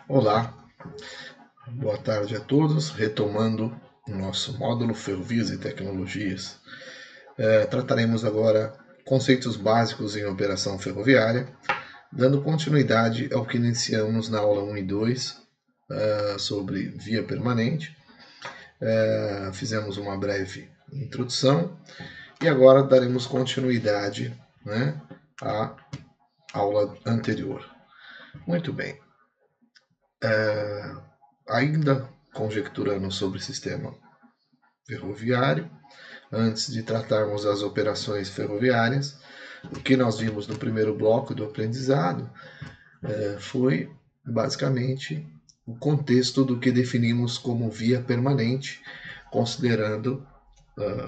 Olá, boa tarde a todos. Retomando o nosso módulo Ferrovias e Tecnologias, trataremos agora conceitos básicos em operação ferroviária, dando continuidade ao que iniciamos na aula 1 e 2 sobre via permanente. Fizemos uma breve introdução e agora daremos continuidade, à aula anterior. Muito bem. Ainda conjecturando sobre o sistema ferroviário, antes de tratarmos as operações ferroviárias, o que nós vimos no primeiro bloco do aprendizado foi basicamente o contexto do que definimos como via permanente, considerando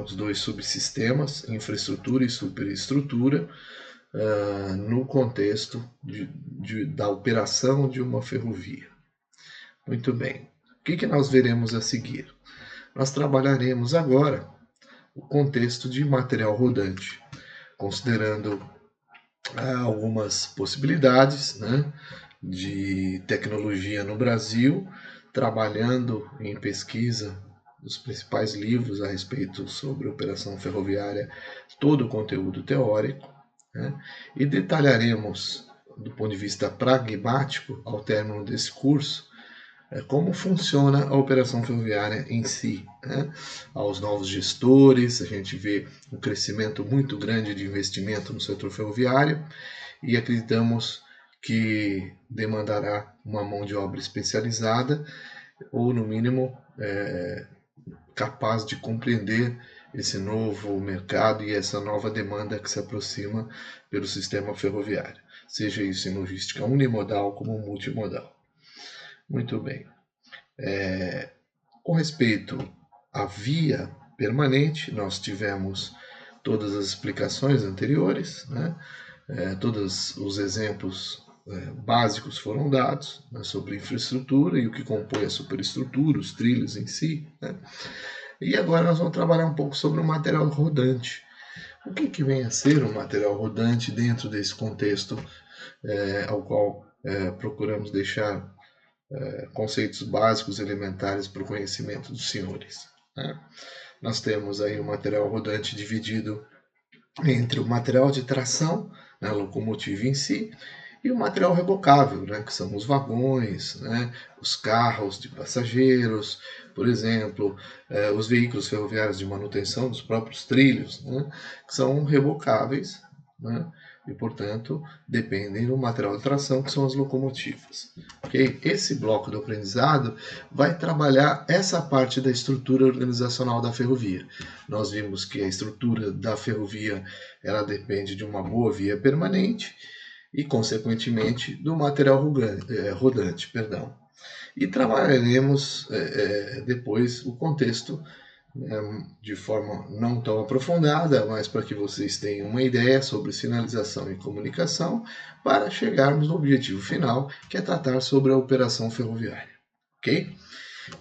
os dois subsistemas, infraestrutura e superestrutura, no contexto da operação de uma ferrovia. Muito bem. O que nós veremos a seguir? Nós trabalharemos agora o contexto de material rodante, considerando algumas possibilidades de tecnologia no Brasil, trabalhando em pesquisa dos principais livros a respeito sobre operação ferroviária, todo o conteúdo teórico, e detalharemos, do ponto de vista pragmático, ao término desse curso, como funciona a operação ferroviária em si. Aos novos gestores, a gente vê um crescimento muito grande de investimento no setor ferroviário e acreditamos que demandará uma mão de obra especializada ou, no mínimo, capaz de compreender esse novo mercado e essa nova demanda que se aproxima pelo sistema ferroviário, seja isso em logística unimodal como multimodal. Muito bem. Com respeito à via permanente, nós tivemos todas as explicações anteriores, todos os exemplos básicos foram dados sobre infraestrutura e o que compõe a superestrutura, os trilhos em si. E agora nós vamos trabalhar um pouco sobre o material rodante. O que vem a ser o material rodante dentro desse contexto ao qual procuramos deixar conceitos básicos elementares para o conhecimento dos senhores. Nós temos aí o material rodante dividido entre o material de tração, a locomotiva em si, e o material rebocável, que são os vagões, os carros de passageiros, por exemplo, os veículos ferroviários de manutenção dos próprios trilhos, que são rebocáveis, e, portanto, dependem do material de tração, que são as locomotivas. Okay? Esse bloco do aprendizado vai trabalhar essa parte da estrutura organizacional da ferrovia. Nós vimos que a estrutura da ferrovia ela depende de uma boa via permanente e, consequentemente, do material rodante. E trabalharemos depois o contexto de forma não tão aprofundada, mas para que vocês tenham uma ideia sobre sinalização e comunicação, para chegarmos no objetivo final, que é tratar sobre a operação ferroviária. Ok?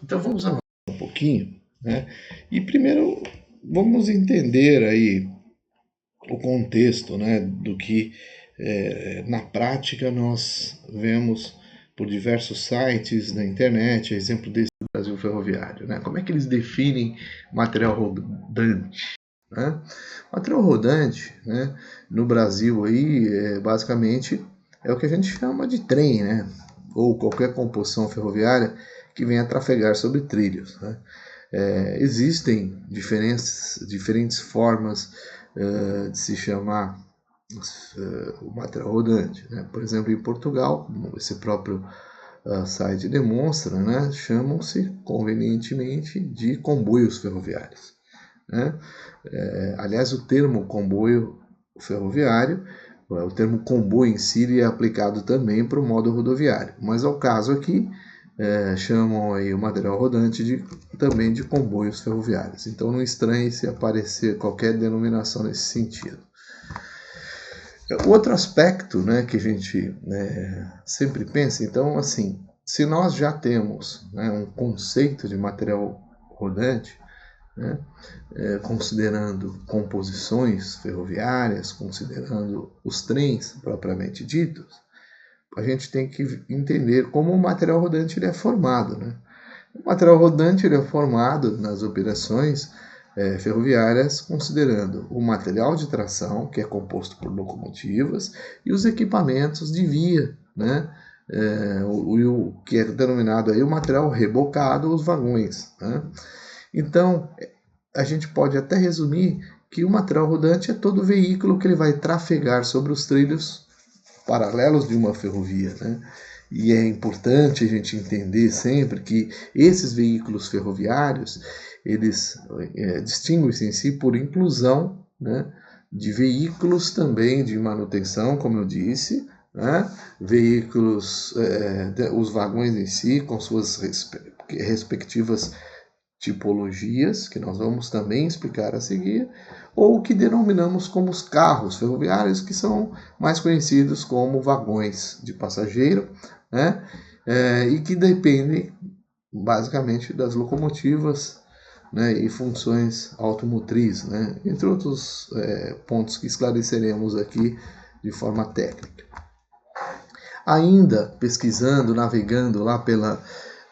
Então vamos avançar um pouquinho, e primeiro vamos entender aí o contexto do que na prática nós vemos por diversos sites da internet, exemplo desse do Brasil Ferroviário. Como é que eles definem material rodante? Material rodante, no Brasil aí, basicamente é o que a gente chama de trem, ou qualquer composição ferroviária que venha trafegar sobre trilhos. Existem diferentes formas de se chamar o material rodante. Por exemplo, em Portugal, como esse próprio site demonstra, chamam-se convenientemente de comboios ferroviários. Aliás, o termo comboio ferroviário, o termo comboio em si é aplicado também para o modo rodoviário, mas ao caso aqui chamam aí o material rodante também de comboios ferroviários. Então não estranhe se aparecer qualquer denominação nesse sentido. Outro aspecto que a gente sempre pensa, então, assim, se nós já temos um conceito de material rodante, considerando composições ferroviárias, considerando os trens propriamente ditos, a gente tem que entender como o material rodante ele é formado, né? O material rodante ele é formado nas operações ferroviárias, considerando o material de tração, que é composto por locomotivas, e os equipamentos de via, né? O que é denominado aí o material rebocado, os vagões, né? Então, a gente pode até resumir que o material rodante é todo veículo que ele vai trafegar sobre os trilhos paralelos de uma ferrovia, né? E é importante a gente entender sempre que esses veículos ferroviários, eles distinguem-se em si por inclusão, né, de veículos também de manutenção, como eu disse, né, veículos, os vagões em si, com suas respectivas tipologias, que nós vamos também explicar a seguir, ou o que denominamos como os carros ferroviários, que são mais conhecidos como vagões de passageiro, né? E que dependem basicamente das locomotivas, né, e funções automotriz, né, entre outros pontos que esclareceremos aqui de forma técnica. Ainda pesquisando, navegando lá pela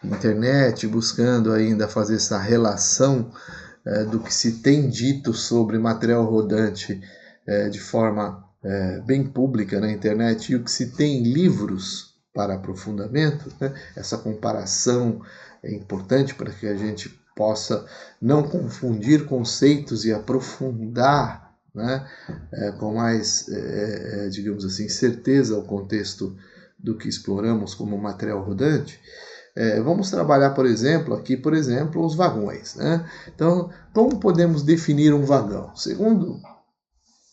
internet, buscando ainda fazer essa relação do que se tem dito sobre material rodante de forma bem pública na internet e o que se tem em livros para aprofundamento, né? Essa comparação é importante para que a gente possa não confundir conceitos e aprofundar, né, com mais, digamos assim, certeza o contexto do que exploramos como material rodante. Vamos trabalhar, por exemplo, os vagões, né? Então, como podemos definir um vagão? Segundo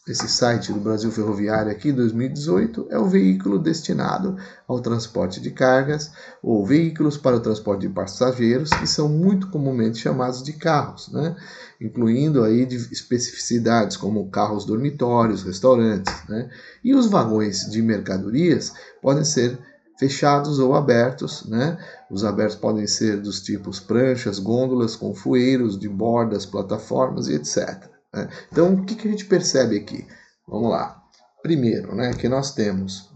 esse site do Brasil Ferroviário aqui, 2018, é o veículo destinado ao transporte de cargas ou veículos para o transporte de passageiros, que são muito comumente chamados de carros, né? Incluindo aí especificidades como carros dormitórios, restaurantes, né? E os vagões de mercadorias podem ser fechados ou abertos, né? Os abertos podem ser dos tipos pranchas, gôndolas com fueiros de bordas, plataformas e etc. Então, o que a gente percebe aqui? Vamos lá. Primeiro, né, que nós temos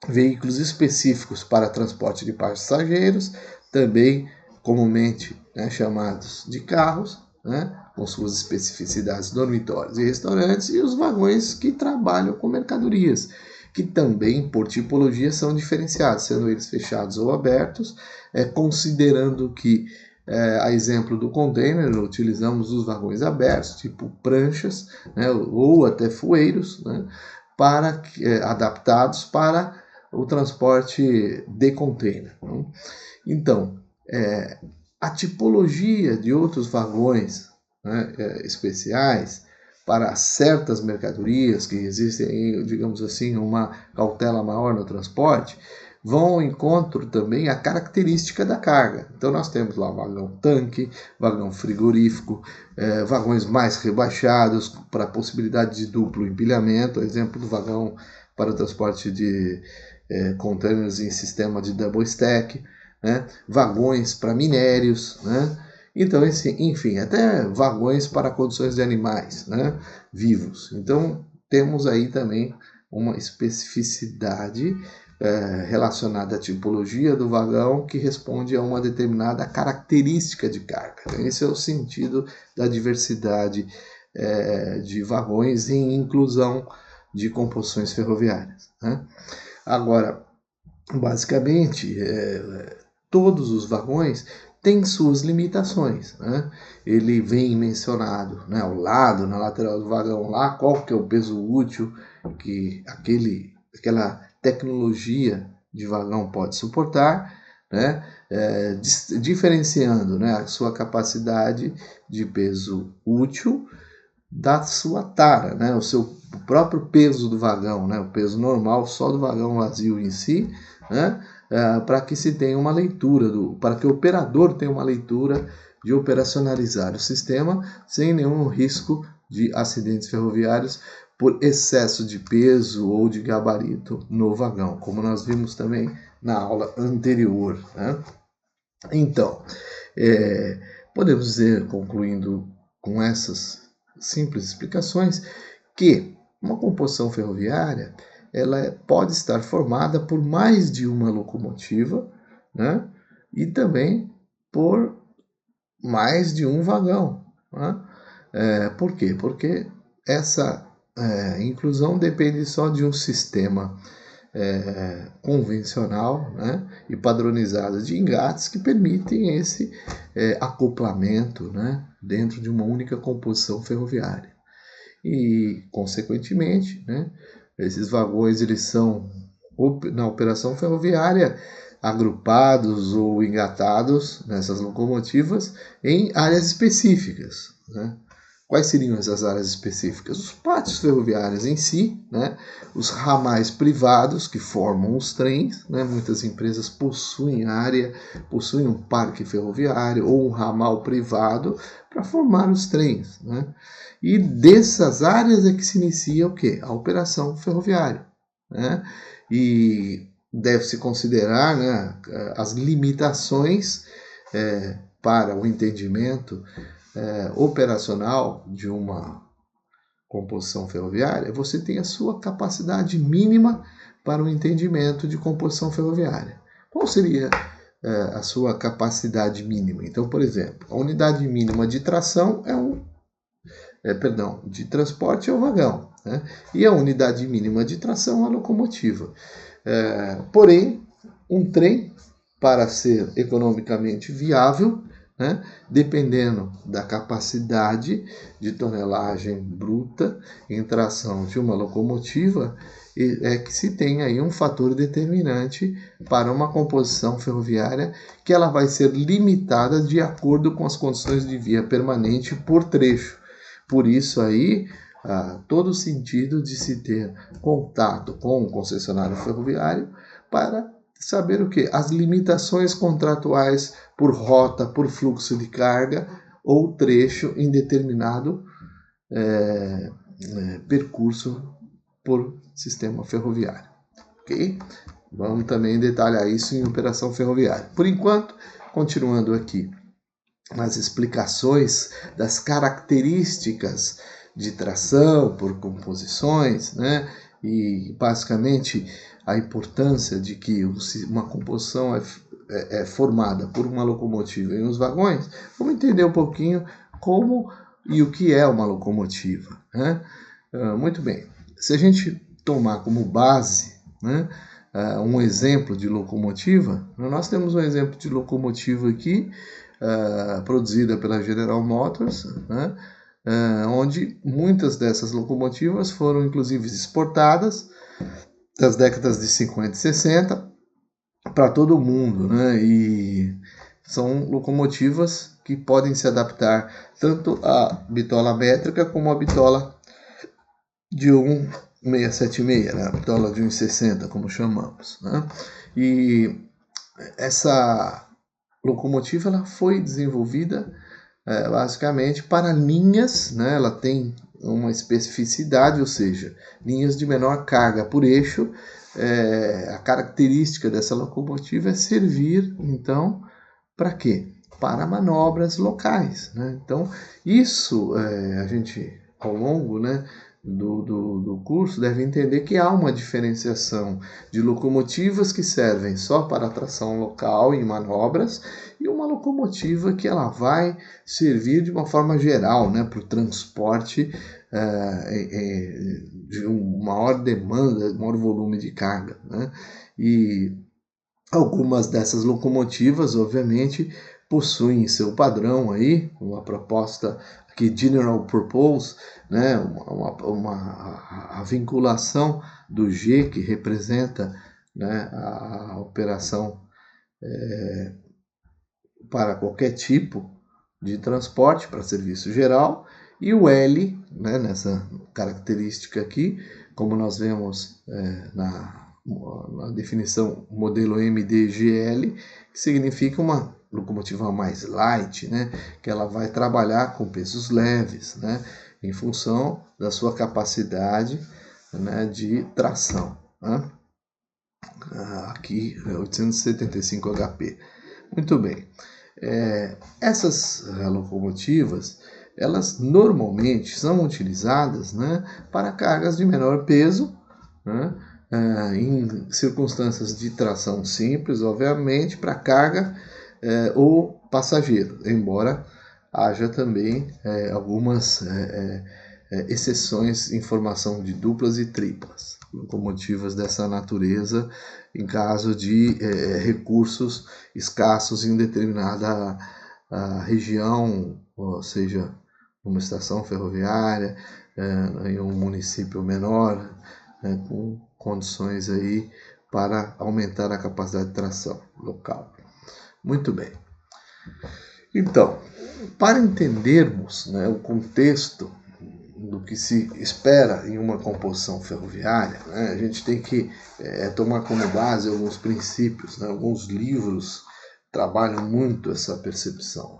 veículos específicos para transporte de passageiros, também comumente, né, chamados de carros, né, com suas especificidades, dormitórios e restaurantes, e os vagões que trabalham com mercadorias, que também, por tipologia, são diferenciados, sendo eles fechados ou abertos, considerando que, a exemplo do container, utilizamos os vagões abertos, tipo pranchas, né, ou até fueiros, né, adaptados para o transporte de container. Né? Então, a tipologia de outros vagões, né, especiais para certas mercadorias que existem, digamos assim, uma cautela maior no transporte, vão ao encontro também a característica da carga. Então nós temos lá vagão tanque, vagão frigorífico, vagões mais rebaixados para a possibilidade de duplo empilhamento, exemplo do vagão para o transporte de containers em sistema de double stack, né? Vagões para minérios, né? Então, enfim, até vagões para condições de animais, né, vivos. Então, temos aí também uma especificidade relacionada à tipologia do vagão que responde a uma determinada característica de carga. Esse é o sentido da diversidade de vagões em inclusão de composições ferroviárias, né? Agora, basicamente, todos os vagões têm suas limitações, né? Ele vem mencionado, né, ao lado, na lateral do vagão lá, qual que é o peso útil que aquela tecnologia de vagão pode suportar, né? Diferenciando, né, a sua capacidade de peso útil da sua tara, né, o próprio peso do vagão, né, o peso normal só do vagão vazio em si, né, para que se tenha uma leitura, para que o operador tenha uma leitura de operacionalizar o sistema sem nenhum risco de acidentes ferroviários por excesso de peso ou de gabarito no vagão, como nós vimos também na aula anterior, né? Então, podemos dizer, concluindo com essas simples explicações, que uma composição ferroviária ela pode estar formada por mais de uma locomotiva, né? E também por mais de um vagão, né? Por quê? Porque essa inclusão depende só de um sistema convencional, né, e padronizado de engates que permitem esse acoplamento, né, dentro de uma única composição ferroviária. E, consequentemente, né, esses vagões eles são, na operação ferroviária, agrupados ou engatados nessas locomotivas em áreas específicas, né? Quais seriam essas áreas específicas? Os pátios ferroviários em si, né? Os ramais privados que formam os trens, né? Muitas empresas possuem possuem um parque ferroviário ou um ramal privado para formar os trens, né? E dessas áreas é que se inicia o quê? A operação ferroviária, né? E deve-se considerar, né, as limitações para o entendimento operacional de uma composição ferroviária. Você tem a sua capacidade mínima para o entendimento de composição ferroviária. Qual seria a sua capacidade mínima? Então, por exemplo, a unidade mínima de tração de transporte é o vagão, né? E a unidade mínima de tração é a locomotiva. Porém, um trem, para ser economicamente viável, né, dependendo da capacidade de tonelagem bruta em tração de uma locomotiva, é que se tem aí um fator determinante para uma composição ferroviária que ela vai ser limitada de acordo com as condições de via permanente por trecho. Por isso aí, todo o sentido de se ter contato com o concessionário ferroviário para saber o que? As limitações contratuais por rota, por fluxo de carga ou trecho em determinado percurso por sistema ferroviário. Ok? Vamos também detalhar isso em operação ferroviária. Por enquanto, continuando aqui nas explicações das características de tração por composições, né? E basicamente a importância de que uma composição é formada por uma locomotiva e uns vagões, vamos entender um pouquinho como e o que é uma locomotiva, né? Muito bem, se a gente tomar como base, né, um exemplo de locomotiva, nós temos um exemplo de locomotiva aqui, produzida pela General Motors, né, onde muitas dessas locomotivas foram inclusive exportadas das décadas de 50 e 60 para todo o mundo, né, e são locomotivas que podem se adaptar tanto à bitola métrica como à bitola de 1,676, né, a bitola de 1,60, como chamamos, né, e essa locomotiva ela foi desenvolvida basicamente para linhas, né? Ela tem uma especificidade, ou seja, linhas de menor carga por eixo. A característica dessa locomotiva é servir, então, para quê? Para manobras locais, né? Então, isso a gente, ao longo, né, do curso, deve entender que há uma diferenciação de locomotivas que servem só para tração local em manobras e uma locomotiva que ela vai servir de uma forma geral, né, para o transporte de uma maior demanda, maior volume de carga, né? E algumas dessas locomotivas, obviamente, possuem seu padrão aí, uma proposta aqui General Purpose, né, a vinculação do G, que representa, né, a operação para qualquer tipo de transporte, para serviço geral, e o L, né, nessa característica aqui, como nós vemos na definição modelo MDGL, que significa uma locomotiva mais light, né, que ela vai trabalhar com pesos leves, né, em função da sua capacidade, né, de tração, né? Aqui é 875 HP. Muito bem. Essas locomotivas, elas normalmente são utilizadas, né, para cargas de menor peso, né, em circunstâncias de tração simples, obviamente, para carga ou passageiro, embora haja também algumas exceções em formação de duplas e triplas, locomotivas dessa natureza, em caso de recursos escassos em determinada região, ou seja, uma estação ferroviária, em um município menor, com condições aí para aumentar a capacidade de tração local. Muito bem. Então, para entendermos o contexto do que se espera em uma composição ferroviária, a gente tem que tomar como base alguns princípios, alguns livros trabalham muito essa percepção.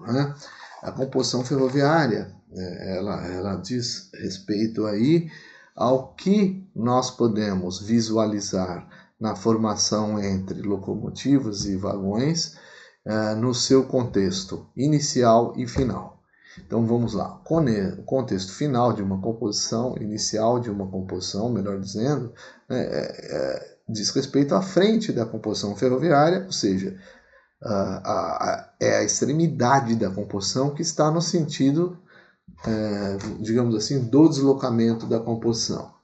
A composição ferroviária, ela diz respeito aí ao que nós podemos visualizar na formação entre locomotivas e vagões no seu contexto inicial e final. Então vamos lá, o contexto final de uma composição, inicial de uma composição, melhor dizendo, diz respeito à frente da composição ferroviária, ou seja, é a extremidade da composição que está no sentido, digamos assim, do deslocamento da composição.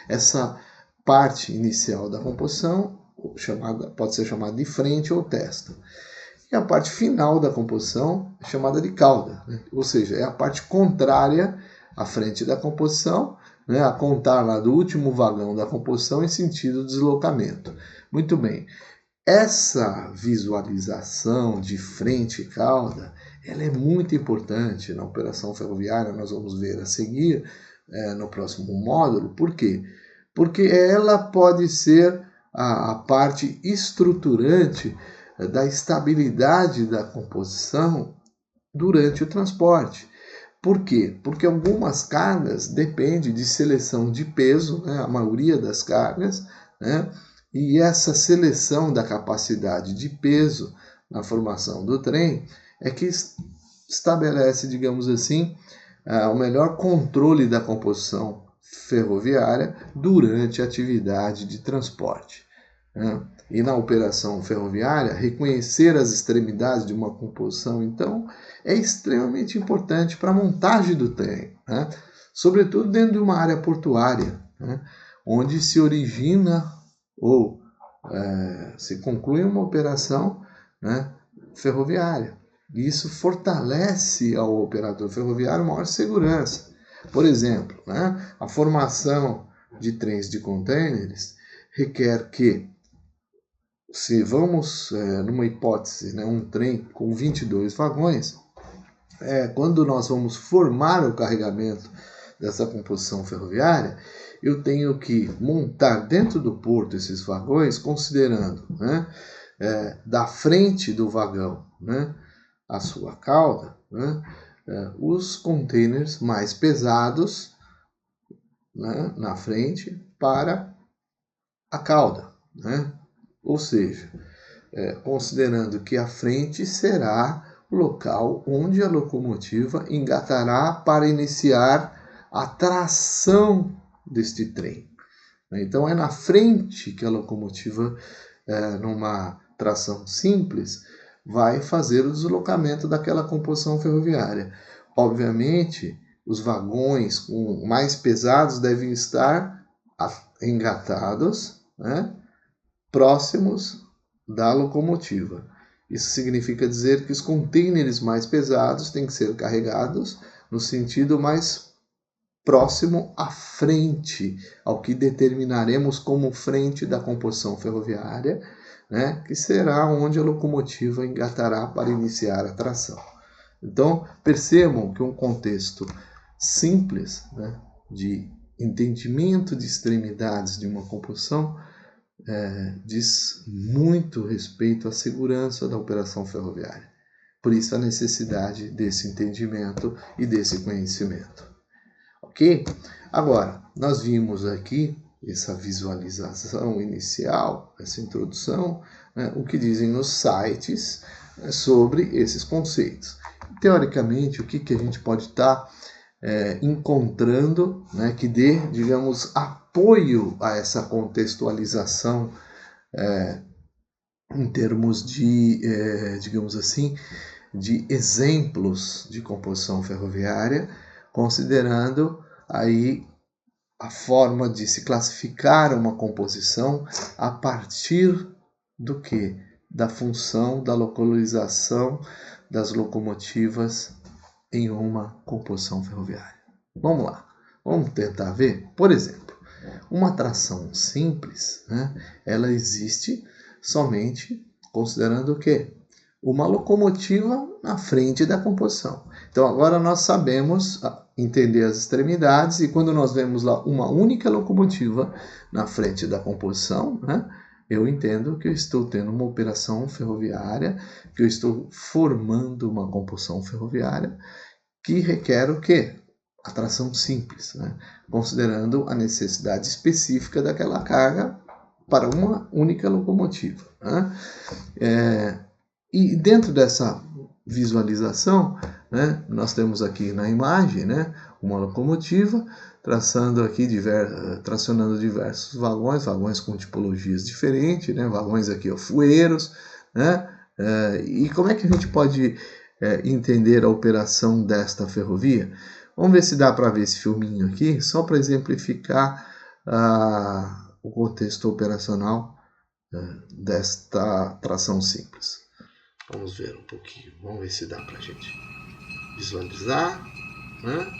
Essa parte inicial da composição pode ser chamada de frente ou testa. E a parte final da composição é chamada de cauda, ou seja, é a parte contrária à frente da composição, a contar lá do último vagão da composição em sentido de deslocamento. Muito bem, essa visualização de frente e cauda, ela é muito importante na operação ferroviária, nós vamos ver a seguir no próximo módulo. Por quê? Porque ela pode ser a parte estruturante da estabilidade da composição durante o transporte. Por quê? Porque algumas cargas dependem de seleção de peso, a maioria das cargas, e essa seleção da capacidade de peso na formação do trem é que estabelece, digamos assim, o melhor controle da composição ferroviária durante a atividade de transporte. E na operação ferroviária, reconhecer as extremidades de uma composição, então, é extremamente importante para a montagem do trem, sobretudo dentro de uma área portuária, onde se origina ou se conclui uma operação ferroviária. E isso fortalece ao operador ferroviário maior segurança. Por exemplo, a formação de trens de contêineres requer que, se vamos, numa hipótese, um trem com 22 vagões, quando nós vamos formar o carregamento dessa composição ferroviária, eu tenho que montar dentro do porto esses vagões, considerando da frente do vagão a sua cauda, os containers mais pesados na frente para a cauda. Ou seja, considerando que a frente será o local onde a locomotiva engatará para iniciar a tração deste trem. Então é na frente que a locomotiva, numa tração simples, vai fazer o deslocamento daquela composição ferroviária. Obviamente, os vagões mais pesados devem estar engatados, próximos da locomotiva. Isso significa dizer que os contêineres mais pesados têm que ser carregados no sentido mais próximo à frente, ao que determinaremos como frente da composição ferroviária, que será onde a locomotiva engatará para iniciar a tração. Então, percebam que um contexto simples, de entendimento de extremidades de uma composição, diz muito respeito à segurança da operação ferroviária. Por isso a necessidade desse entendimento e desse conhecimento. Ok? Agora, nós vimos aqui essa visualização inicial, essa introdução, o que dizem os sites sobre esses conceitos. Teoricamente, o que a gente pode estar encontrando, né, que dê, digamos, apoio a essa contextualização em termos de, digamos assim, de exemplos de composição ferroviária, considerando aí a forma de se classificar uma composição a partir do que? Da função da localização das locomotivas em uma composição ferroviária. Vamos lá, vamos tentar ver? Por exemplo, uma tração simples, né, ela existe somente considerando o quê? Uma locomotiva na frente da composição. Então agora nós sabemos entender as extremidades, e quando nós vemos lá uma única locomotiva na frente da composição, né, eu entendo que eu estou tendo uma operação ferroviária, que eu estou formando uma composição ferroviária que requer o quê? A tração simples, né, considerando a necessidade específica daquela carga para uma única locomotiva, né? E dentro dessa visualização, né, nós temos aqui na imagem, né, uma locomotiva tracionando diversos vagões com tipologias diferentes, né, vagões aqui fueiros, né, e como é que a gente pode entender a operação desta ferrovia? Vamos ver se dá para ver esse filminho aqui, só para exemplificar o contexto operacional desta tração simples. Vamos ver um pouquinho, vamos ver se dá para a gente visualizar, né?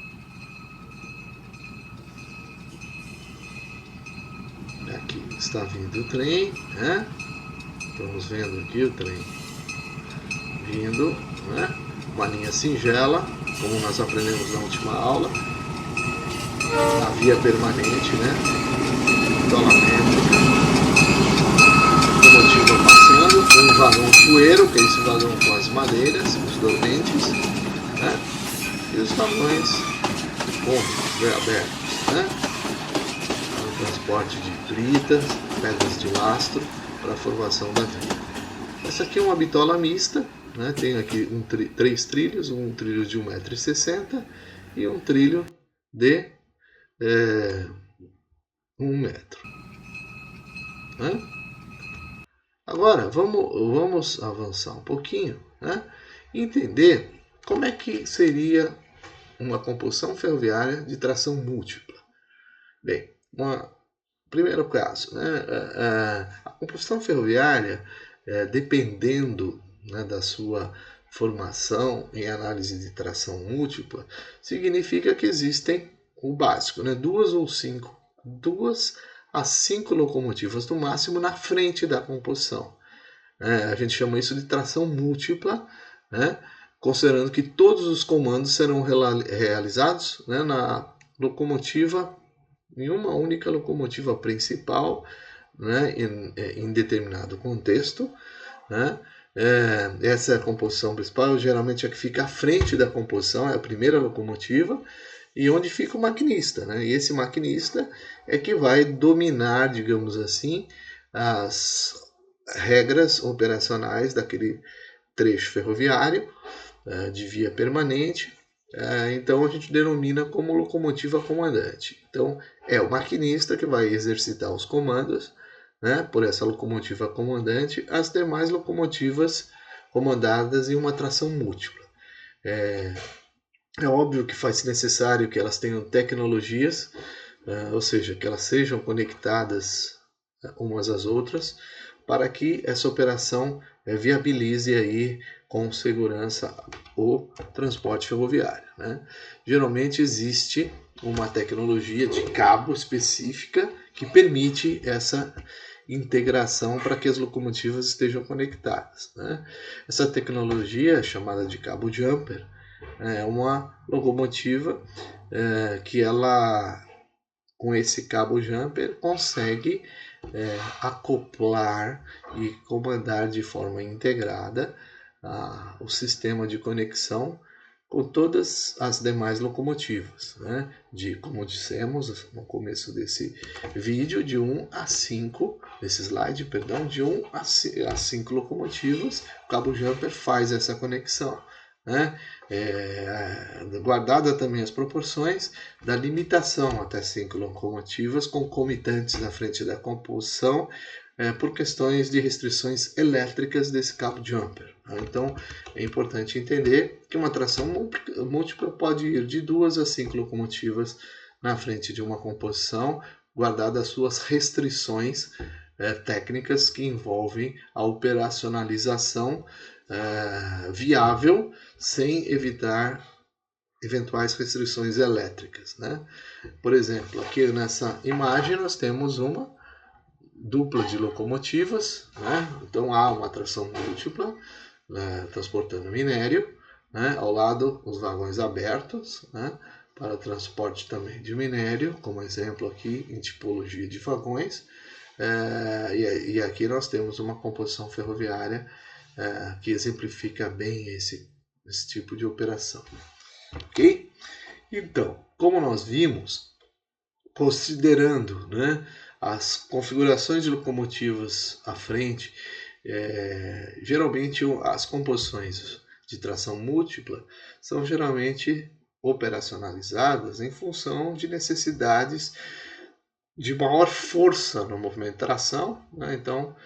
Aqui está vindo o trem, né? Estamos vendo aqui o trem vindo, né? Uma linha singela, como nós aprendemos na última aula, na via permanente, né? Isolamento, locomotiva passando, um vagão fueiro, que é esse vagão com as madeiras, os dormentes, né? E os vagões cômodos, abertos, né? O transporte de britas, pedras de lastro para a formação da via. Essa aqui é uma bitola mista, né? Tem aqui três trilhos, um trilho de 1,60 m e um trilho de 1 metro. Né? Agora, vamos avançar um pouquinho, né? E entender como é que seria uma composição ferroviária de tração múltipla. Bem, primeiro caso, né? A composição ferroviária, dependendo, né, da sua formação em análise de tração múltipla, significa que existem o básico, né? duas a cinco locomotivas no máximo na frente da composição. A gente chama isso de tração múltipla, né? Considerando que todos os comandos serão realizados, né, na locomotiva, em uma única locomotiva principal, né, em determinado contexto, né? Essa é a composição principal, geralmente é a que fica à frente da composição, é a primeira locomotiva, e onde fica o maquinista, né? E esse maquinista é que vai dominar, digamos assim, as regras operacionais daquele trecho ferroviário de via permanente. Então a gente denomina como locomotiva comandante. Então é o maquinista que vai exercitar os comandos, né, por essa locomotiva comandante, as demais locomotivas comandadas em uma tração múltipla. É óbvio que faz necessário que elas tenham tecnologias, ou seja, que elas sejam conectadas umas às outras, para que essa operação viabilize aí com segurança o transporte ferroviário, né? Geralmente existe uma tecnologia de cabo específica que permite essa integração para que as locomotivas estejam conectadas, né? Essa tecnologia, chamada de cabo jumper, é uma locomotiva que ela, com esse cabo jumper, consegue acoplar e comandar de forma integrada o sistema de conexão com todas as demais locomotivas, né? Como dissemos no começo desse vídeo, de 1 a 5, desse slide, perdão, de 1 a 5 locomotivas, o cabo jumper faz essa conexão, né? Guardada também as proporções da limitação até 5 locomotivas concomitantes na frente da composição, por questões de restrições elétricas desse cabo jumper. Então, é importante entender que uma tração múltipla pode ir de 2 a 5 locomotivas na frente de uma composição, guardadas as suas restrições técnicas que envolvem a operacionalização viável sem evitar eventuais restrições elétricas, né? Por exemplo, aqui nessa imagem nós temos uma dupla de locomotivas, né? Então há uma tração múltipla, transportando minério, né? Ao lado os vagões abertos, né? Para transporte também de minério, como exemplo aqui em tipologia de vagões. E aqui nós temos uma composição ferroviária que exemplifica bem esse tipo de operação. Ok? Então, como nós vimos, considerando, né, as configurações de locomotivas à frente, geralmente as composições de tração múltipla são geralmente operacionalizadas em função de necessidades de maior força no movimento de tração, né? Então,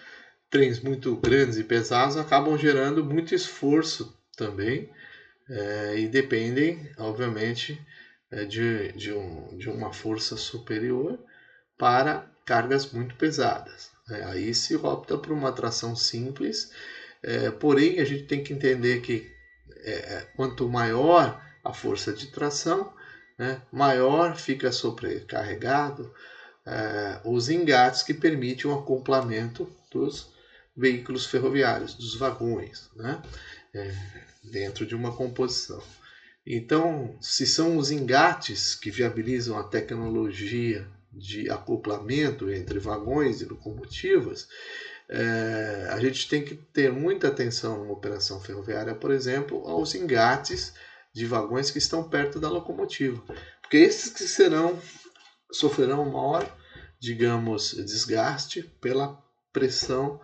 trens muito grandes e pesados acabam gerando muito esforço também, e dependem, obviamente, de uma força superior para cargas muito pesadas. Aí se opta por uma tração simples, porém a gente tem que entender que quanto maior a força de tração, né, maior fica sobrecarregado os engates que permitem o acoplamento dos veículos ferroviários, dos vagões, né, dentro de uma composição. Então, se são os engates que viabilizam a tecnologia de acoplamento entre vagões e locomotivas, a gente tem que ter muita atenção numa operação ferroviária, por exemplo, aos engates de vagões que estão perto da locomotiva, porque esses que sofrerão maior, digamos, desgaste pela pressão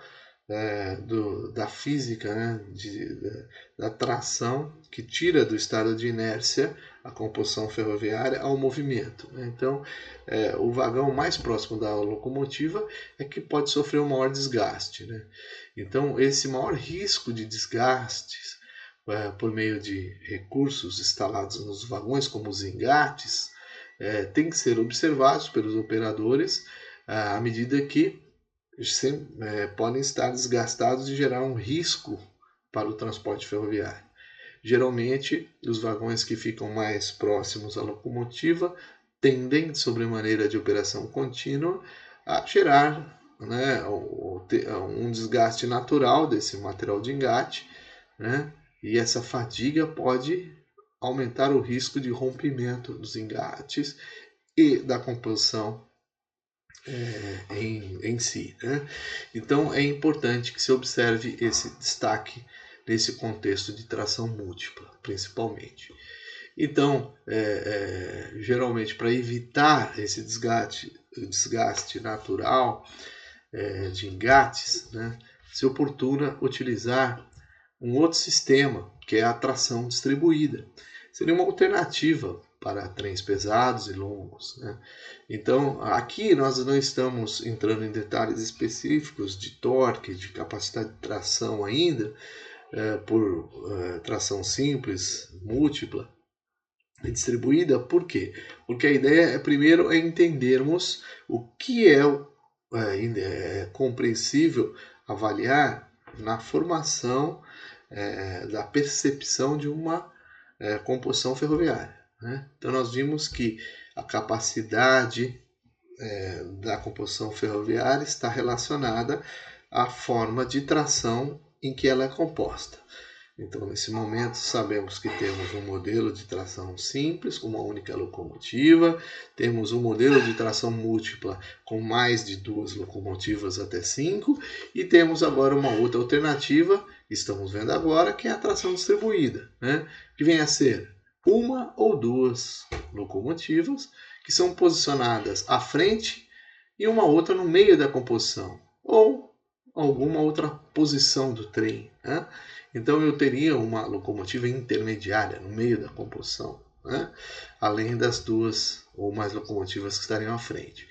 da física, né, da tração que tira do estado de inércia a composição ferroviária ao movimento. Né? Então, o vagão mais próximo da locomotiva é que pode sofrer um maior desgaste. Né? Então, esse maior risco de desgastes por meio de recursos instalados nos vagões, como os engates, tem que ser observados pelos operadores à medida que podem estar desgastados e gerar um risco para o transporte ferroviário. Geralmente, os vagões que ficam mais próximos à locomotiva tendem, sobremaneira de operação contínua, a gerar, né, um desgaste natural desse material de engate, né, e essa fadiga pode aumentar o risco de rompimento dos engates e da composição em si. Né? Então é importante que se observe esse destaque nesse contexto de tração múltipla, principalmente. Então, geralmente, para evitar esse desgaste natural de engates, né, se oportuna utilizar um outro sistema, que é a tração distribuída. Seria uma alternativa para trens pesados e longos. Né? Então, aqui nós não estamos entrando em detalhes específicos de torque, de capacidade de tração ainda, por tração simples, múltipla e distribuída. Por quê? Porque a ideia, primeiro, é entendermos o que é compreensível avaliar na formação da percepção de uma composição ferroviária. Né? Então nós vimos que a capacidade da composição ferroviária está relacionada à forma de tração em que ela é composta. Então, nesse momento, sabemos que temos um modelo de tração simples, com uma única locomotiva, temos um modelo de tração múltipla com mais de 2 locomotivas até 5, e temos agora uma outra alternativa, que estamos vendo agora, que é a tração distribuída, né? Que vem a ser uma ou 2 locomotivas que são posicionadas à frente e uma outra no meio da composição, ou alguma outra posição do trem, né? Então eu teria uma locomotiva intermediária no meio da composição, né? Além das duas ou mais locomotivas que estariam à frente.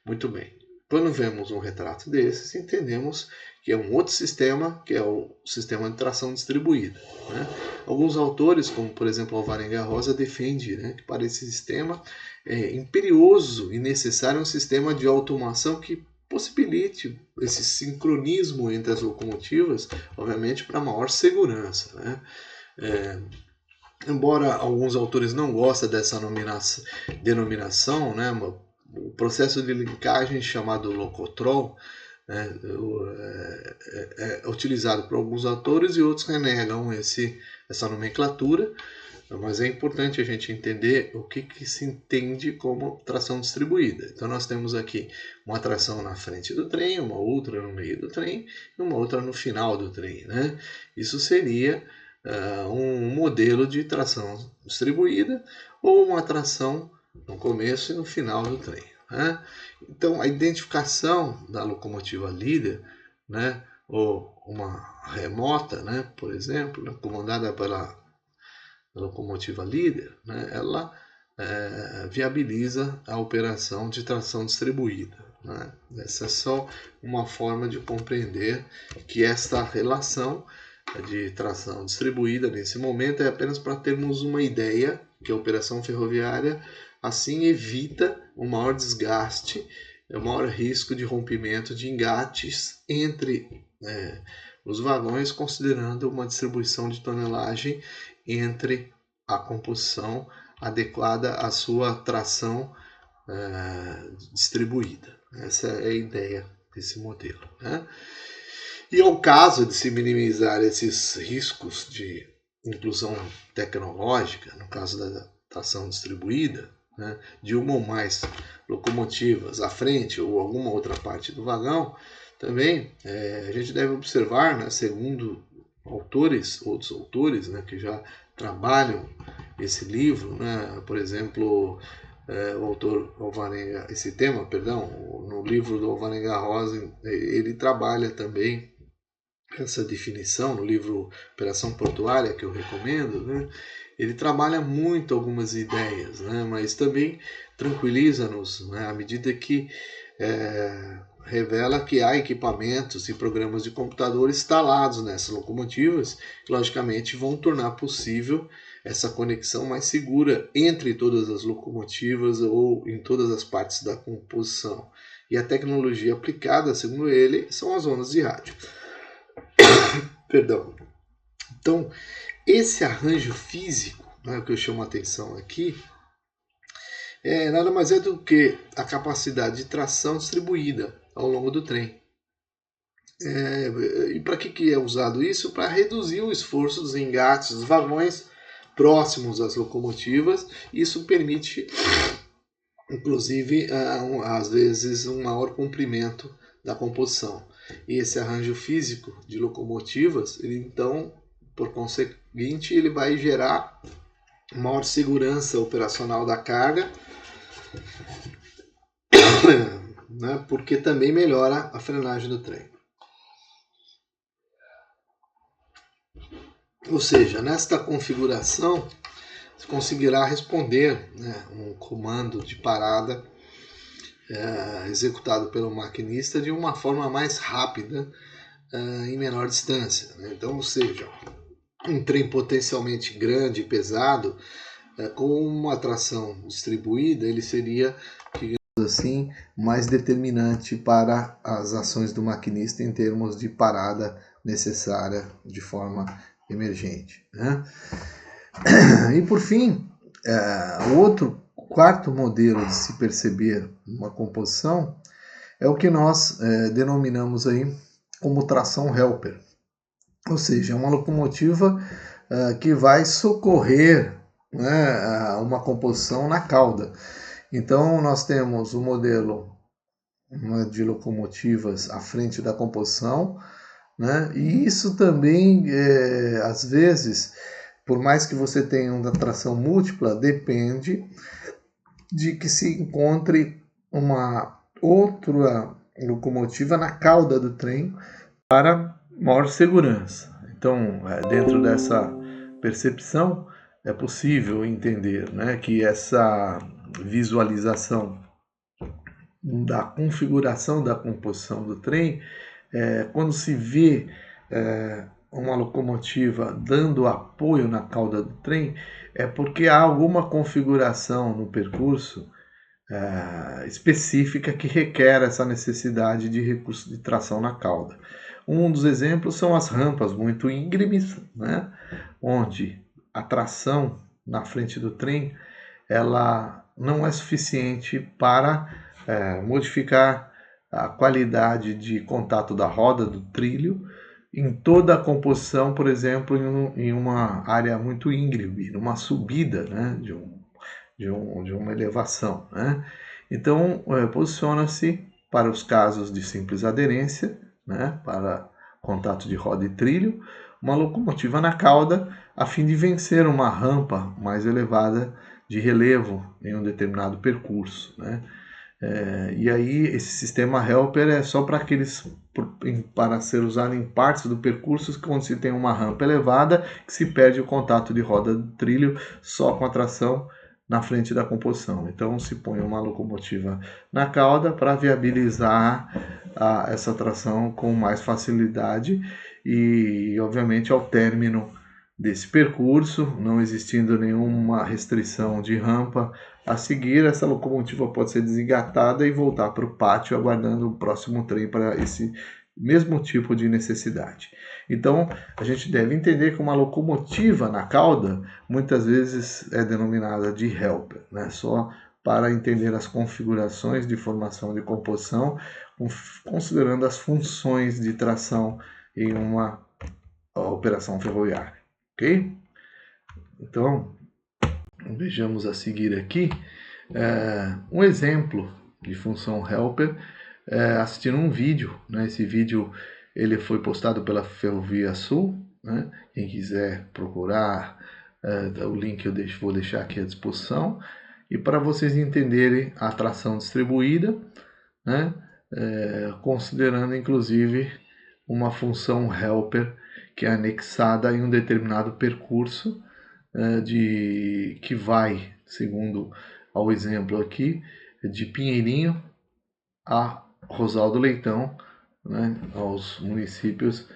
Muito bem. Quando vemos um retrato desses, entendemos que é um outro sistema, que é o sistema de tração distribuída, né? Alguns autores, como por exemplo Alvarenga Rosa, defendem, né, que para esse sistema é imperioso e necessário um sistema de automação que possibilite esse sincronismo entre as locomotivas, obviamente para maior segurança, né? Embora alguns autores não gostem dessa denominação, né, o processo de linkagem chamado locotrol, né, é utilizado por alguns autores e outros renegam essa nomenclatura, mas é importante a gente entender o que se entende como tração distribuída. Então nós temos aqui uma tração na frente do trem, uma outra no meio do trem e uma outra no final do trem, né? Isso seria um modelo de tração distribuída ou uma tração no começo e no final do trem, né? Então a identificação da locomotiva líder, né, ou uma remota, né, por exemplo, né, comandada pela locomotiva líder, né, ela viabiliza a operação de tração distribuída, né? Essa é só uma forma de compreender que esta relação de tração distribuída nesse momento é apenas para termos uma ideia que a operação ferroviária assim evita um maior desgaste, o maior risco de rompimento de engates entre os vagões, considerando uma distribuição de tonelagem entre a composição adequada à sua tração distribuída. Essa é a ideia desse modelo, né? E ao caso de se minimizar esses riscos de inclusão tecnológica, no caso da tração distribuída, né, de uma ou mais locomotivas à frente ou alguma outra parte do vagão, também a gente deve observar, né, segundo outros autores, né, que já trabalham esse livro, né, por exemplo, o autor Alvarenga, esse tema, perdão, no livro do Alvarenga Rosa, ele trabalha também essa definição no livro Operação Portuária, que eu recomendo, né? Ele trabalha muito algumas ideias, né? Mas também tranquiliza-nos, né? À medida que revela que há equipamentos e programas de computador instalados nessas locomotivas que, logicamente, vão tornar possível essa conexão mais segura entre todas as locomotivas ou em todas as partes da composição. E a tecnologia aplicada, segundo ele, são as ondas de rádio. Perdão. Então, esse arranjo físico, né, que eu chamo a atenção aqui, nada mais é do que a capacidade de tração distribuída ao longo do trem. E para que é usado isso? Para reduzir o esforço dos engates dos vagões próximos às locomotivas. Isso permite, inclusive, às vezes, um maior comprimento da composição. E esse arranjo físico de locomotivas, ele, então, por conseguinte, ele vai gerar maior segurança operacional da carga, né, porque também melhora a frenagem do trem. Ou seja, nesta configuração, você conseguirá responder, né, um comando de parada executado pelo maquinista de uma forma mais rápida em menor distância, né? Então, ou seja, um trem potencialmente grande e pesado, com uma tração distribuída, ele seria, digamos assim, mais determinante para as ações do maquinista em termos de parada necessária de forma emergente, né? E por fim, o quarto modelo de se perceber uma composição é o que nós denominamos aí como tração helper, ou seja, uma locomotiva que vai socorrer, né, uma composição na cauda. Então nós temos o modelo, né, de locomotivas à frente da composição, né, e isso também às vezes, por mais que você tenha uma tração múltipla, depende de que se encontre uma outra locomotiva na cauda do trem para maior segurança. Então, dentro dessa percepção, é possível entender, né, que essa visualização da configuração da composição do trem, quando se vê uma locomotiva dando apoio na cauda do trem, é porque há alguma configuração no percurso específica que requer essa necessidade de recurso de tração na cauda. Um dos exemplos são as rampas muito íngremes, né, onde a tração na frente do trem ela não é suficiente para modificar a qualidade de contato da roda, do trilho, em toda a composição, por exemplo, em uma área muito íngreme, numa subida, né, de uma elevação, né? Então, posiciona-se para os casos de simples aderência, né, para contato de roda e trilho, uma locomotiva na cauda, a fim de vencer uma rampa mais elevada de relevo em um determinado percurso, né? E aí esse sistema helper é só para ser usado em partes do percurso quando se tem uma rampa elevada que se perde o contato de roda do trilho só com a tração na frente da composição. Então se põe uma locomotiva na cauda para viabilizar essa tração com mais facilidade e obviamente ao término desse percurso, não existindo nenhuma restrição de rampa a seguir, essa locomotiva pode ser desengatada e voltar para o pátio aguardando o próximo trem para esse mesmo tipo de necessidade. Então, a gente deve entender que uma locomotiva na cauda muitas vezes é denominada de helper, né? Só para entender as configurações de formação de composição, considerando as funções de tração em uma operação ferroviária, ok? Então, vejamos a seguir aqui um exemplo de função helper assistindo um vídeo, né? Esse vídeo ele foi postado pela Ferrovia Sul, né? Quem quiser procurar, o link eu vou deixar aqui à disposição. E para vocês entenderem a tração distribuída, né? Considerando inclusive uma função helper que é anexada em um determinado percurso que vai, segundo ao exemplo aqui, de Pinheirinho a Rosaldo Leitão, né, aos municípios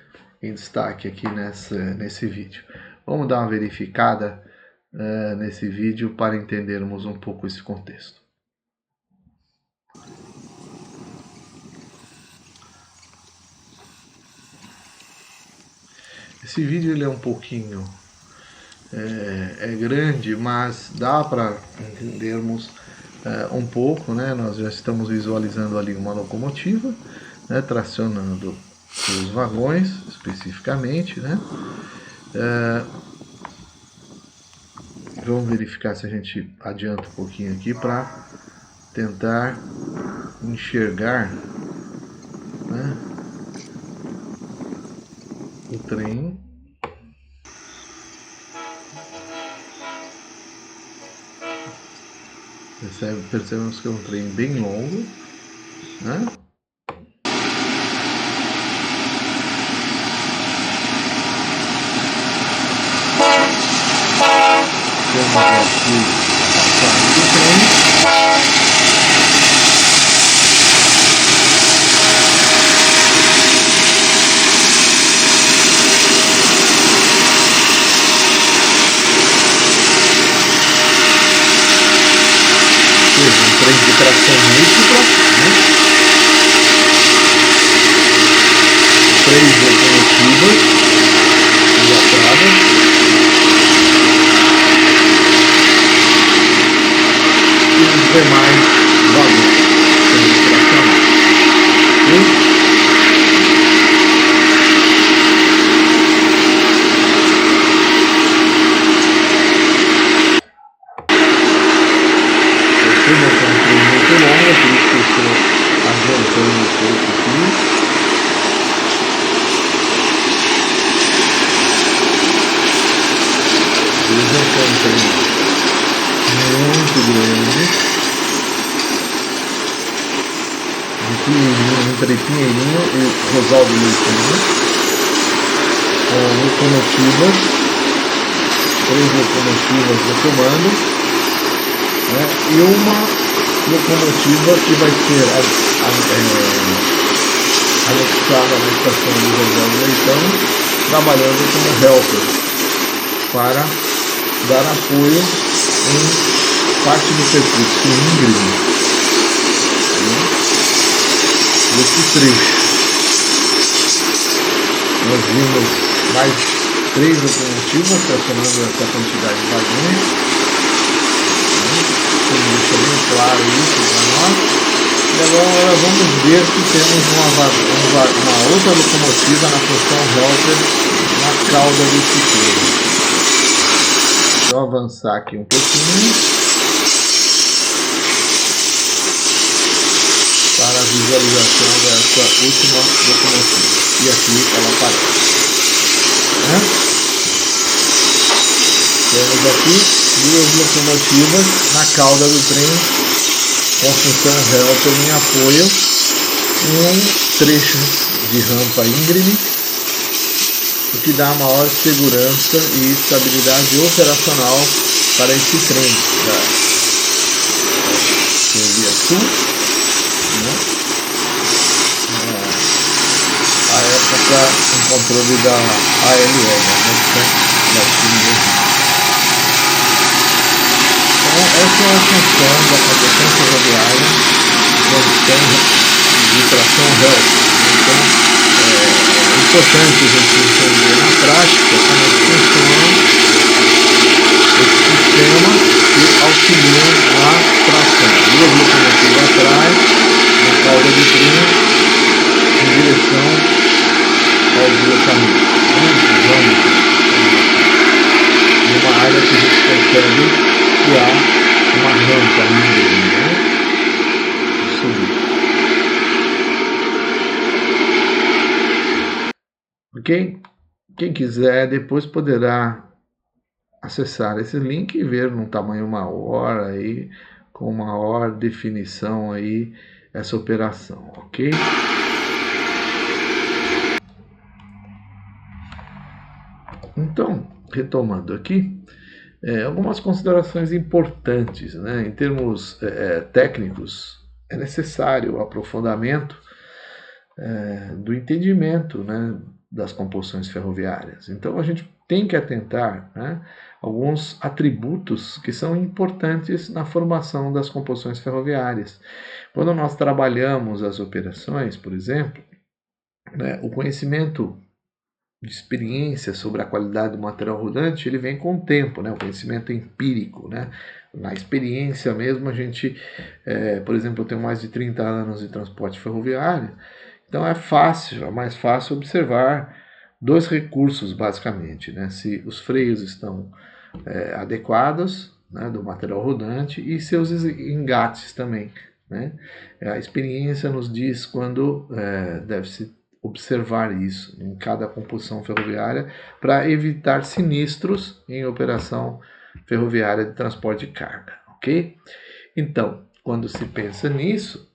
em destaque aqui nesse vídeo. Vamos dar uma verificada nesse vídeo para entendermos um pouco esse contexto. Esse vídeo ele é um pouquinho grande, mas dá para entendermos um pouco, né? Nós já estamos visualizando ali uma locomotiva, né, tracionando os vagões especificamente, né? Vamos verificar se a gente adianta um pouquinho aqui para tentar enxergar, né, o trem. Percebemos que é um trem bem longo, né? Temos aqui a passagem do trem. Um trem de tração múltipla, né? 3 locomotivas engatradas. E os demais vagões sendo tracionados. Okay? Percebam que é um trem muito longo, por isso que eu estou adiantando um pouco aqui. Vejam que é um trem muito grande, muito entre Pinheirinho e Rosaldo Leitão, com locomotivas, 3 locomotivas no comando, né, e uma locomotiva que vai ser anexada na estação de Rosaldo Leitão, trabalhando como helper para dar apoio em parte do percurso íngreme desse trecho. Nós vimos mais 3 locomotivas tracionando essa quantidade de vagões, como deixa bem claro isso para nós. E agora vamos ver que temos uma outra locomotiva na função helper na cauda desse trecho. Deixa eu avançar aqui um pouquinho para a visualização dessa última locomotiva. E aqui ela aparece. Temos aqui 2 locomotivas na cauda do trem com a função helper em apoio em um trecho de rampa íngreme, o que dá maior segurança e estabilidade operacional para esse trem da Ferrovia Sul, né? A época em controle da ALE, da Então, essa é a função da composição ferroviária, condição de tração helper. Então, é importante a gente entender na prática como funciona esse sistema que auxilia na tração. 2 locomotivas atrás, na cauda do trem, em direção ao deslocamento. E uma área que a gente percebe que há uma rampa íngreme, né? Subir. Ok? Quem quiser depois poderá acessar esse link e ver num tamanho maior aí, com maior definição aí, essa operação, ok? Então, retomando aqui, algumas considerações importantes, né? Em termos técnicos, é necessário o aprofundamento do entendimento, né, das composições ferroviárias. Então a gente tem que atentar, né, alguns atributos que são importantes na formação das composições ferroviárias. Quando nós trabalhamos as operações, por exemplo, né, o conhecimento de experiência sobre a qualidade do material rodante, ele vem com o tempo, né, o conhecimento empírico, né. Na experiência mesmo, a gente, por exemplo, eu tenho mais de 30 anos de transporte ferroviário, então é mais fácil observar 2 recursos basicamente, né? Se os freios estão adequados, né, do material rodante, e seus engates também, né? A experiência nos diz quando deve-se observar isso em cada composição ferroviária para evitar sinistros em operação ferroviária de transporte de carga, ok? Então, quando se pensa nisso,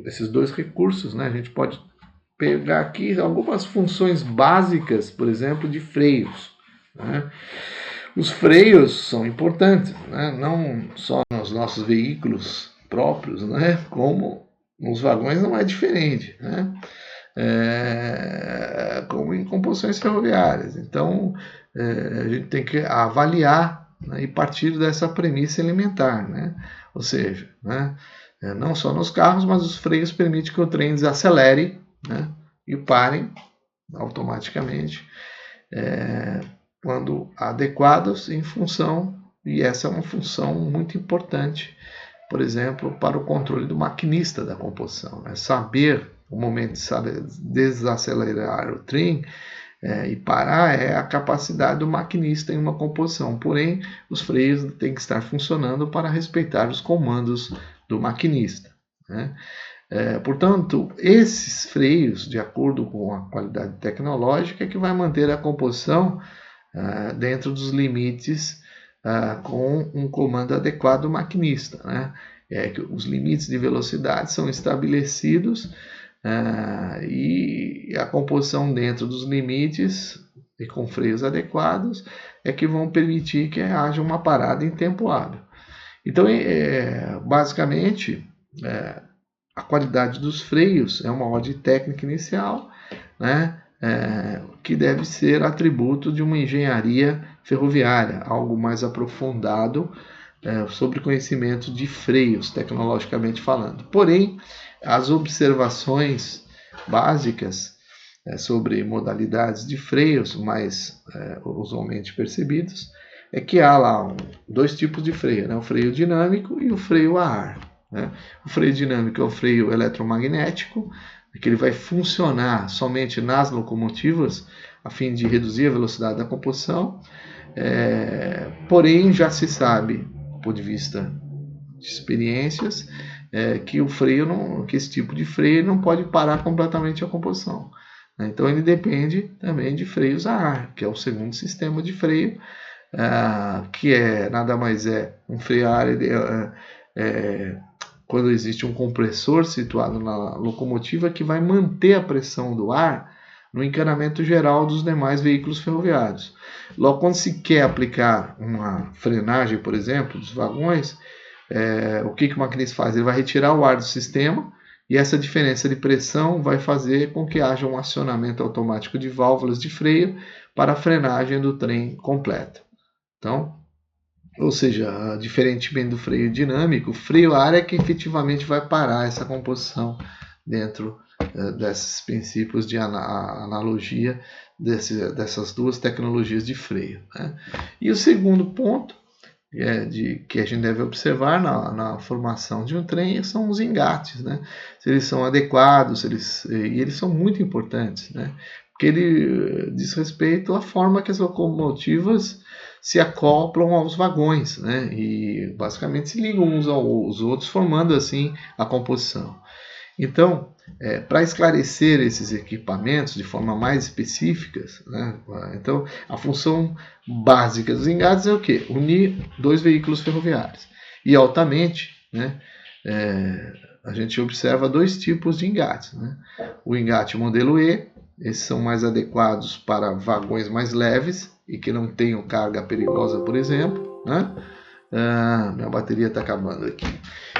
esses 2 recursos, né, a gente pode pegar aqui algumas funções básicas, por exemplo, de freios, né? Os freios são importantes, né? Não só nos nossos veículos próprios, né? Como nos vagões não é diferente, né? Como em composições ferroviárias. Então, a gente tem que avaliar, né, e partir dessa premissa elementar, né? Ou seja, né, não só nos carros, mas os freios permitem que o trem desacelere, né, e parem automaticamente quando adequados em função, e essa é uma função muito importante, por exemplo, para o controle do maquinista da composição, né? Saber o momento de desacelerar o trem e parar é a capacidade do maquinista em uma composição, porém os freios têm que estar funcionando para respeitar os comandos do maquinista, né? Portanto, esses freios, de acordo com a qualidade tecnológica, é que vai manter a composição dentro dos limites com um comando adequado do maquinista, né? Que os limites de velocidade são estabelecidos e a composição dentro dos limites e com freios adequados é que vão permitir que haja uma parada em tempo hábil. Então, basicamente, a qualidade dos freios é uma ordem técnica inicial, né, que deve ser atributo de uma engenharia ferroviária, algo mais aprofundado sobre conhecimento de freios, tecnologicamente falando. Porém, as observações básicas sobre modalidades de freios mais usualmente percebidos é que há lá dois tipos de freio, né? O freio dinâmico e o freio a ar. Né? O freio dinâmico é o freio eletromagnético, que ele vai funcionar somente nas locomotivas a fim de reduzir a velocidade da composição. Porém, já se sabe, do ponto de vista de experiências, que o freio que esse tipo de freio não pode parar completamente a composição. Então ele depende também de freios a ar, que é o segundo sistema de freio, que nada mais um freio a ar. Quando existe um compressor situado na locomotiva que vai manter a pressão do ar no encanamento geral dos demais veículos ferroviários. Logo, quando se quer aplicar uma frenagem, por exemplo, dos vagões, o que o maquinista faz? Ele vai retirar o ar do sistema e essa diferença de pressão vai fazer com que haja um acionamento automático de válvulas de freio para a frenagem do trem completa. Então, ou seja, diferentemente do freio dinâmico, o freio a ar é que efetivamente vai parar essa composição dentro desses princípios de analogia dessas duas tecnologias de freio. Né? E o segundo ponto que a gente deve observar na formação de um trem são os engates, né? Se eles são adequados, e eles são muito importantes, né? Porque ele diz respeito à forma que as locomotivas se acoplam aos vagões, né? E basicamente se ligam uns aos outros, formando assim a composição. Então, para esclarecer esses equipamentos de forma mais específica, né? Então a função básica dos engates é o quê? Unir dois veículos ferroviários. E altamente, né? A gente observa dois tipos de engates. Né? O engate modelo E, esses são mais adequados para vagões mais leves e que não tenham carga perigosa, por exemplo. Né? Minha bateria está acabando aqui.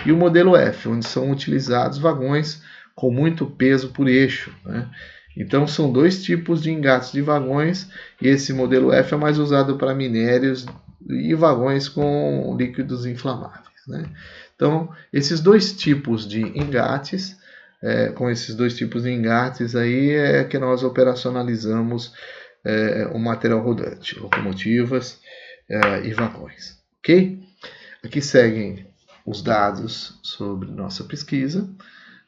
E o modelo F, onde são utilizados vagões com muito peso por eixo. Né? Então são dois tipos de engates de vagões e esse modelo F é mais usado para minérios e vagões com líquidos inflamáveis. Né? Então esses dois tipos de engates, com esses dois tipos de engates aí é que nós operacionalizamos o material rodante, locomotivas e vagões. Ok? Aqui seguem os dados sobre nossa pesquisa,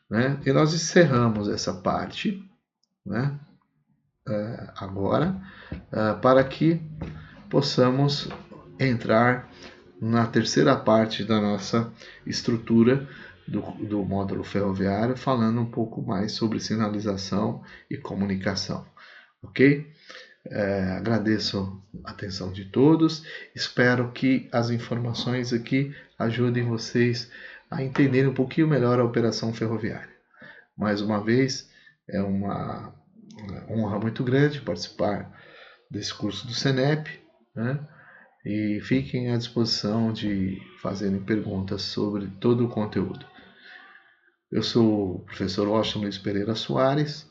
né? E nós encerramos essa parte, né? Agora, para que possamos entrar na terceira parte da nossa estrutura do módulo ferroviário, falando um pouco mais sobre sinalização e comunicação. Ok? Agradeço a atenção de todos, espero que as informações aqui ajudem vocês a entenderem um pouquinho melhor a operação ferroviária. Mais uma vez, é uma honra muito grande participar desse curso do Senep, né? E fiquem à disposição de fazerem perguntas sobre todo o conteúdo. Eu sou o professor Washington Luiz Pereira Soares,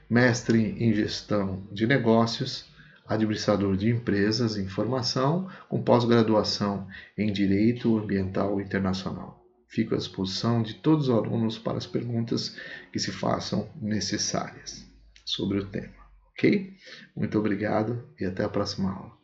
mestre em gestão de negócios, administrador de empresas em formação, com pós-graduação em Direito Ambiental Internacional. Fico à disposição de todos os alunos para as perguntas que se façam necessárias sobre o tema. Ok? Muito obrigado e até a próxima aula.